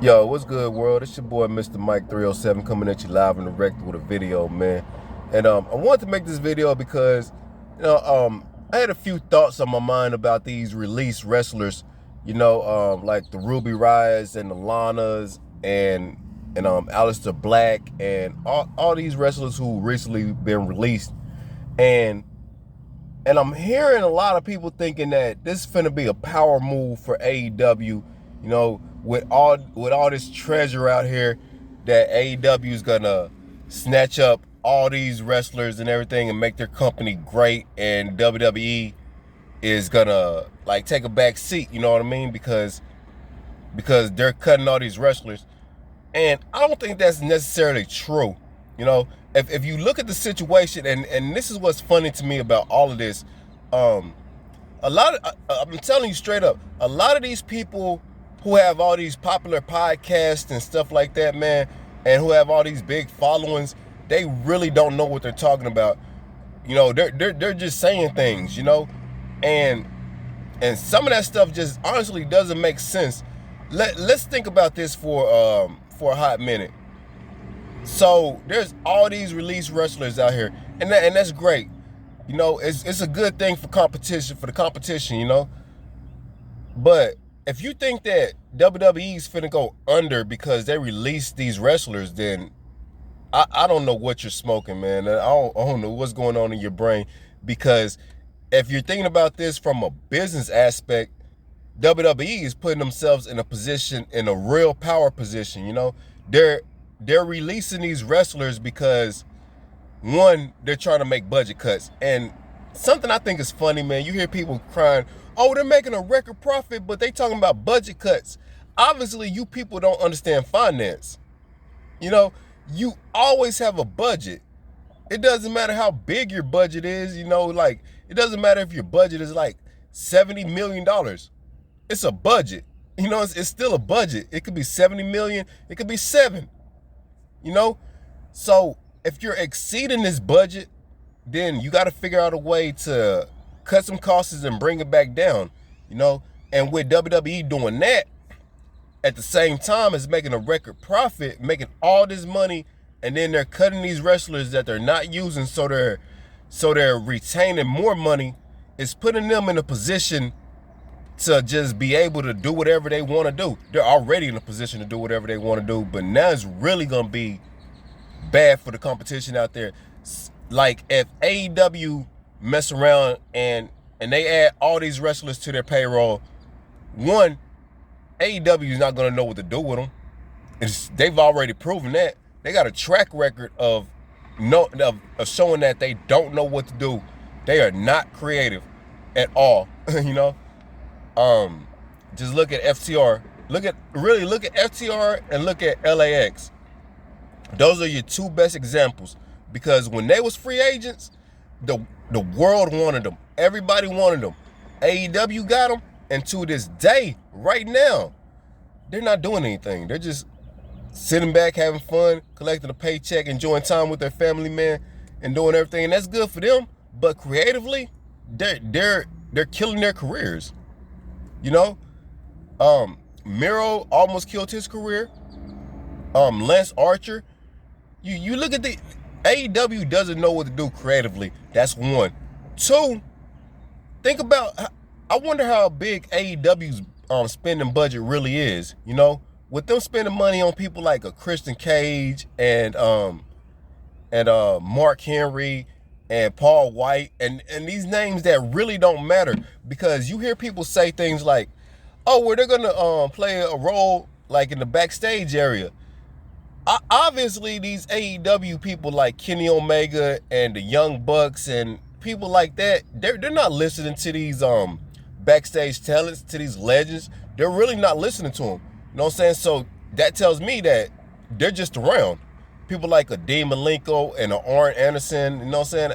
Yo, what's good, world? It's your boy, Mr. Mike 307, coming at you live and direct with a video, man. And I wanted to make this video because, I had a few thoughts on my mind about these released wrestlers, like the Ruby Riotts and the Lanas and Aleister Black and all these wrestlers who recently been released. And and I'm hearing a lot of people thinking that this is finna be a power move for AEW, with all this treasure out here, that AEW is gonna snatch up all these wrestlers and everything and make their company great, and WWE is gonna like take a back seat, you know what I mean? Because they're cutting all these wrestlers. And I don't think that's necessarily true. If you look at the situation, and this is what's funny to me about all of this, um, I'm telling you straight up, a lot of these people who have all these popular podcasts and stuff like that, man, and who have all these big followings, they really don't know what they're talking about. They're just saying things, and some of that stuff just honestly doesn't make sense. Let's think about this for a hot minute. So there's all these released wrestlers out here, and that's great. It's a good thing for the competition. But if you think that WWE's finna go under because they released these wrestlers, then I don't know what you're smoking, man. I don't know what's going on in your brain, because if you're thinking about this from a business aspect, WWE is putting themselves in a real power position. They're releasing these wrestlers because, one, they're trying to make budget cuts. And something I think is funny, man, you hear people crying, oh, they're making a record profit, but they talking about budget cuts. Obviously, you people don't understand finance. You always have a budget. It doesn't matter how big your budget is, like, it doesn't matter if your budget is like $70 million. It's a budget. It's still a budget. It could be 70 million, it could be 7. So if you're exceeding this budget, then you got to figure out a way to cut some costs and bring it back down. And with WWE doing that at the same time as making a record profit, making all this money, and then they're cutting these wrestlers that they're not using, so they're retaining more money, it's putting them in a position to just be able to do whatever they want to do. They're already in a position to do whatever they want to do, but now it's really going to be bad for the competition out there. Like, if AEW mess around and they add all these wrestlers to their payroll, one, AEW is not going to know what to do with them. They've already proven that. They got a track record of showing that they don't know what to do. They are not creative at all. Just look at FTR. Look at FTR and look at LAX. Those are your two best examples, because when they was free agents, the world wanted them. Everybody wanted them. AEW got them, and to this day, right now, they're not doing anything. They're just sitting back, having fun, collecting a paycheck, enjoying time with their family, man, and doing everything. And that's good for them. But creatively, they're killing their careers. Miro almost killed his career. Lance Archer. You look at the AEW doesn't know what to do creatively. That's one. Two, think about. I wonder how big AEW's spending budget really is. With them spending money on people like a Christian Cage and Mark Henry and Paul White and these names that really don't matter, because you hear people say things like, oh, well, they're gonna play a role like in the backstage area. Obviously, these AEW people like Kenny Omega and the Young Bucks and people like that, they're not listening to these backstage talents, to these legends. They're really not listening to them. You know what I'm saying? So that tells me that they're just around. People like a Dean Malenko and a Arn Anderson, you know what I'm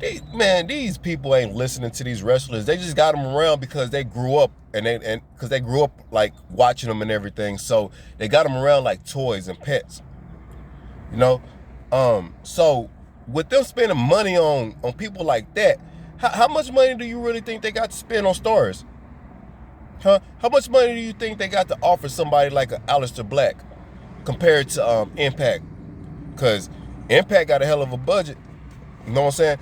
saying? These people ain't listening to these wrestlers. They just got them around because they grew up and because they grew up like watching them and everything. So they got them around like toys and pets. So with them spending money on people like that, how much money do you really think they got to spend on stars? Huh? How much money do you think they got to offer somebody like a Aleister Black compared to Impact? Because Impact got a hell of a budget. You know what I'm saying?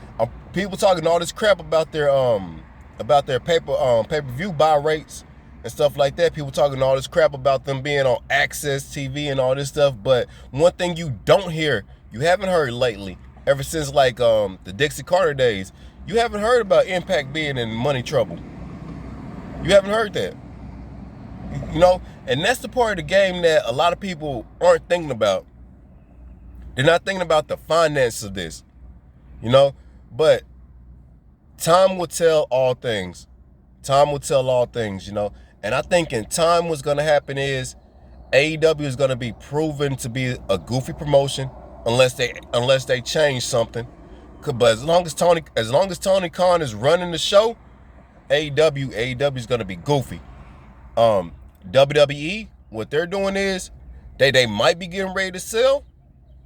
People talking all this crap about their pay-per-view buy rates and stuff like that. People talking all this crap about them being on Access TV and all this stuff. But one thing you don't hear, you haven't heard lately, ever since like the Dixie Carter days, you haven't heard about Impact being in money trouble. You haven't heard that. You know, and that's the part of the game that a lot of people aren't thinking about. They're not thinking about the finance of this, you know, but time will tell all things. Time will tell all things, you know, and I think in time what's going to happen is AEW is going to be proven to be a goofy promotion unless they change something. But as long as Tony Khan is running the show, AEW is going to be goofy. WWE, what they're doing is they might be getting ready to sell,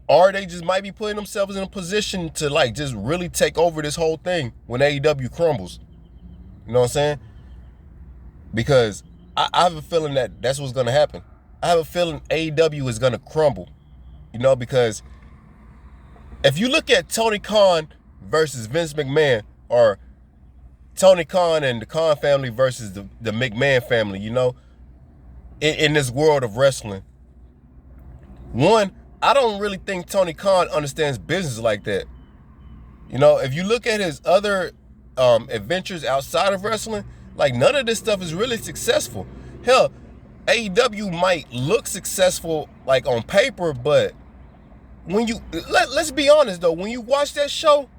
or they just might be putting themselves in a position to like just really take over this whole thing when AEW crumbles. You know what I'm saying? Because I have a feeling that that's what's going to happen. I have a feeling AEW is going to crumble. You know, because if you look at Tony Khan versus Vince McMahon, or Tony Khan and the Khan family versus the McMahon family, you know, in this world of wrestling, one, I don't really think Tony Khan understands business like that. You know, if you look at his other adventures outside of wrestling, like none of this stuff is really successful. Hell, AEW might look successful like on paper, but when you let's be honest though, when you watch that show,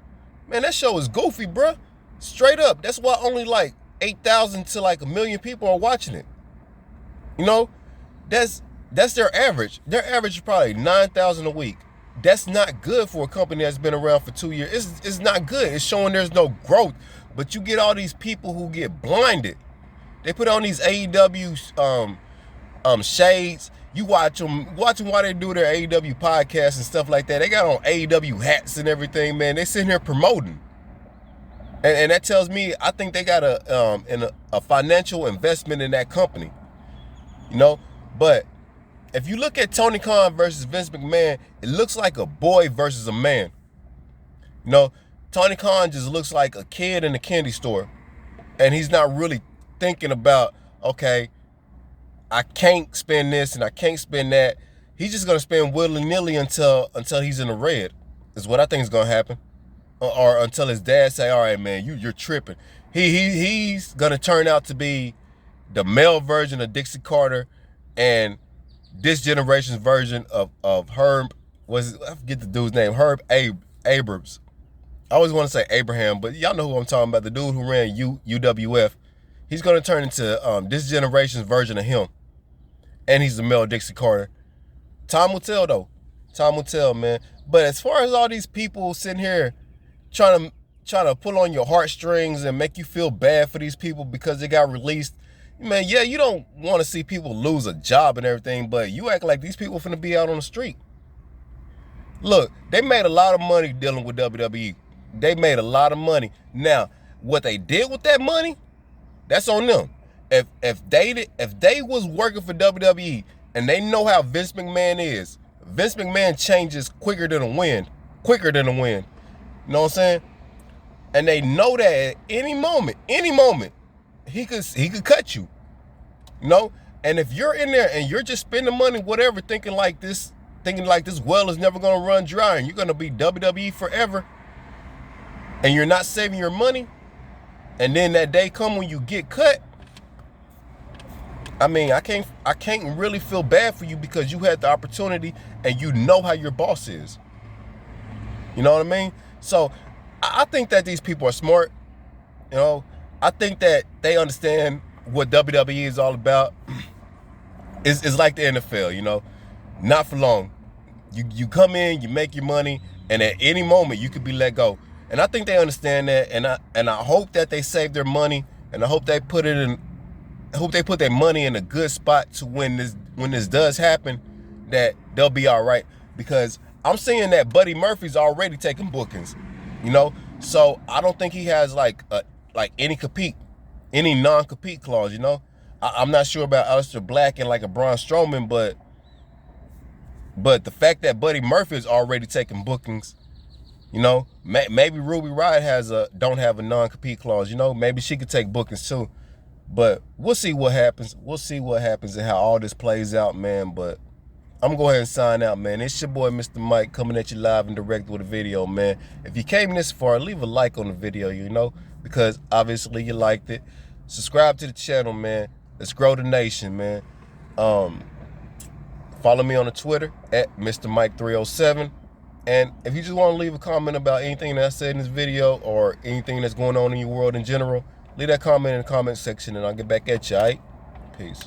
man, that show is goofy, bruh. Straight up. That's why only like 8,000 to like 1 million people are watching it. You know, that's their average. Their average is probably 9,000 a week. That's not good for a company that's been around for 2 years. It's not good. It's showing there's no growth. But you get all these people who get blinded. They put on these AEW shades. You watch them while they do their AEW podcasts and stuff like that. They got on AEW hats and everything, man. They sitting here promoting. And that tells me, I think they got a financial investment in that company. You know? But if you look at Tony Khan versus Vince McMahon, it looks like a boy versus a man. You know, Tony Khan just looks like a kid in a candy store. And he's not really thinking about, okay, I can't spend this and I can't spend that. He's just going to spend willy-nilly until he's in the red, is what I think is going to happen. Or until his dad say, all right, man, you're tripping. He's going to turn out to be the male version of Dixie Carter and this generation's version of Herb, I forget the dude's name, Herb Abrams. I always want to say Abraham, but y'all know who I'm talking about, the dude who ran UWF. He's going to turn into this generation's version of him. And he's the male Dixie Carter. Time will tell, though. Time will tell, man. But as far as all these people sitting here trying to pull on your heartstrings and make you feel bad for these people because they got released, man, yeah, you don't want to see people lose a job and everything, but you act like these people finna be out on the street. Look, they made a lot of money dealing with WWE. They made a lot of money. Now, what they did with that money, that's on them. If they was working for WWE and they know how Vince McMahon is, Vince McMahon changes quicker than a wind. You know what I'm saying? And they know that at any moment, he could cut you. You know? And if you're in there and you're just spending money, whatever, thinking like this well is never gonna run dry and you're gonna be WWE forever, and you're not saving your money, and then that day come when you get cut, I mean, I can't really feel bad for you because you had the opportunity and you know how your boss is. You know what I mean? So I think that these people are smart. You know, I think that they understand what WWE is all about. It's like the NFL, you know, not for long. You come in, you make your money, and at any moment you could be let go. And I think they understand that, and I hope that they save their money, and I hope they put their money in a good spot to when this does happen, that they'll be all right. Because I'm seeing that Buddy Murphy's already taking bookings, you know. So I don't think he has like any non-compete clause, you know. I'm not sure about Aleister Black and like a Braun Strowman, but the fact that Buddy Murphy is already taking bookings, you know, maybe Ruby Riott don't have a non-compete clause, you know, maybe she could take bookings too. But we'll see what happens. We'll see what happens and how all this plays out, man. But I'm gonna go ahead and sign out, man. It's your boy, Mr. Mike, coming at you live and direct with a video, man. If you came this far, leave a like on the video, you know, because obviously you liked it. Subscribe to the channel, man. Let's grow the nation, man. Follow me on the Twitter at Mr. Mike 307. And if you just want to leave a comment about anything that I said in this video or anything that's going on in your world in general, leave that comment in the comment section and I'll get back at you, all right? Peace.